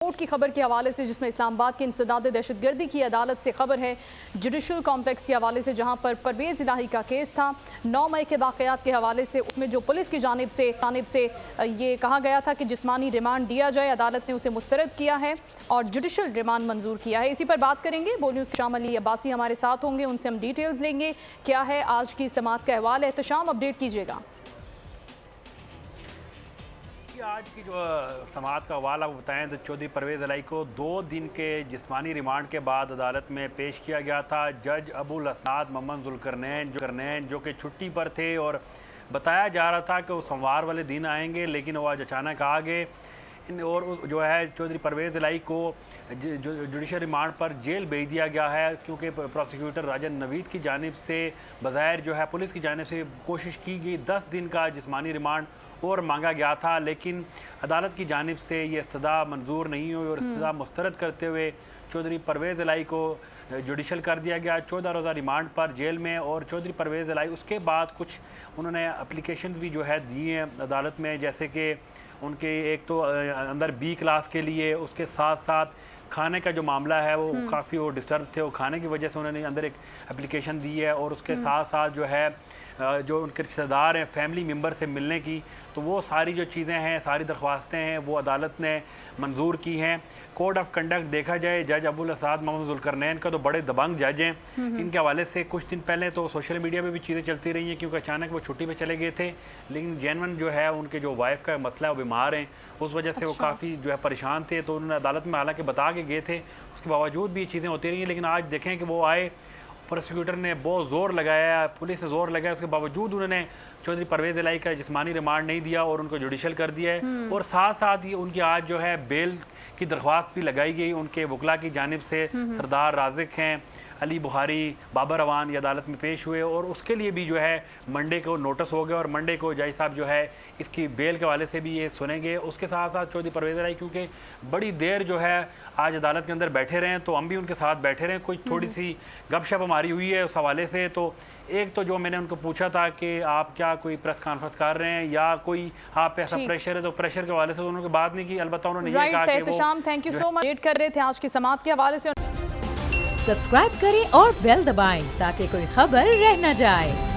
Court की खबर के हवाले से जिसमें इस्लामाबाद के इंसदाद दहशतगर्दी की अदालत से खबर है जुडिशल कॉम्प्लेक्स के हवाले से, जहां पर परवेज़ इलाही का केस था 9 मई के वाक़यात के हवाले से। उसमें जो पुलिस की जानिब से ये कहा गया था कि जिस्मानी रिमांड दिया जाए, अदालत ने उसे मुस्तरद किया है और जुडिशल रिमांड मंजूर किया है। इसी पर बात करेंगे। बोल न्यूज़ शाम अली अब्बासी हमारे साथ होंगे, उनसे हम डिटेल्स लेंगे। क्या है आज की समाअत का अहवाल, एहतशाम अपडेट कीजिएगा। आज की जो समाअत का हवाला आपको बताएं तो चौधरी परवेज़ इलाही को 2 दिन के जिस्मानी रिमांड के बाद अदालत में पेश किया गया था। जज अबुल हसनाद मोहम्मद जुल्करनैन जो कि छुट्टी पर थे और बताया जा रहा था कि वो सोमवार वाले दिन आएंगे, लेकिन वो आज अचानक आ गए और जो है चौधरी परवेज़ इलाही को जुडिशल रिमांड पर जेल भेज दिया गया है, क्योंकि प्रोसिक्यूटर राजन नवीद की जानिब से बज़ाहिर जो है पुलिस की जानिब से कोशिश की गई 10 दिन का जिस्मानी रिमांड और मांगा गया था, लेकिन अदालत की जानिब से ये इस्तदा मंजूर नहीं हुई और इस्तदा मुस्तरद करते हुए चौधरी परवेज़ इलाही को जुडिशल कर दिया गया 14 रोज़ा रिमांड पर जेल में। और चौधरी परवेज़ इलाही उसके बाद कुछ उन्होंने एप्लीकेशन भी जो है दी हैं अदालत में, जैसे कि उनके एक तो अंदर बी क्लास के लिए, उसके साथ साथ खाने का जो मामला है वो काफ़ी वो डिस्टर्ब थे, वो खाने की वजह से उन्होंने अंदर एक एप्लीकेशन दी है और उसके साथ साथ जो है जो उनके रिश्तेदार हैं फैमिली मेम्बर से मिलने की, तो वो सारी जो चीज़ें हैं, सारी दरख्वास्तें हैं वो अदालत ने मंजूर की हैं। कोड ऑफ कंडक्ट देखा जाए, जज अबुल हसनाद मोहम्मद जुल्करनैन का तो बड़े दबंग जज हैं। इनके हवाले से कुछ दिन पहले तो सोशल मीडिया पे भी चीज़ें चलती रही हैं, क्योंकि अचानक वो छुट्टी पे चले गए थे, लेकिन जेनवन जो है उनके जो वाइफ का मसला है वो बीमार हैं, उस वजह से वो काफ़ी जो है परेशान थे, तो उन्होंने अदालत में हालांकि बता के गए थे, उसके बावजूद भी ये चीज़ें होती रही हैं। लेकिन आज देखें कि वो आए, प्रोसिक्यूटर ने बहुत ज़ोर लगाया, पुलिस ने ज़ोर लगाया, उसके बावजूद उन्होंने चौधरी परवेज़ इलाही का जिस्मानी रिमांड नहीं दिया और उनको जुडिशल कर दिया है। और साथ साथ ही उनकी आज जो है बेल की दरख्वास्त भी लगाई गई उनके वकला की जानिब से। सरदार राजिक हैं, अली बुखारी, बाबर अवान ये अदालत में पेश हुए और उसके लिए भी जो है मंडे को नोटिस हो गया और मंडे को जज साहब जो है इसकी बेल के वाले से भी ये सुनेंगे। उसके साथ साथ चौधरी परवेज़ इलाही क्योंकि बड़ी देर जो है आज अदालत के अंदर बैठे रहे, तो हम भी उनके साथ बैठे रहे, कुछ थोड़ी सी गपशप हमारी हुई है उस हवाले से। तो एक तो जो मैंने उनको पूछा था कि आप क्या कोई प्रेस कॉन्फ्रेंस कर रहे हैं या कोई आप पे ऐसा प्रेशर है, तो प्रेशर के हवाले से उन्होंने बात नहीं की। अलबत्ता उन्होंने ये कहा कि वो thank you so much wait कर रहे थे आज की समाअत के हवाले से। सब्सक्राइब करें और बेल दबाएं ताकि कोई खबर रह न जाए।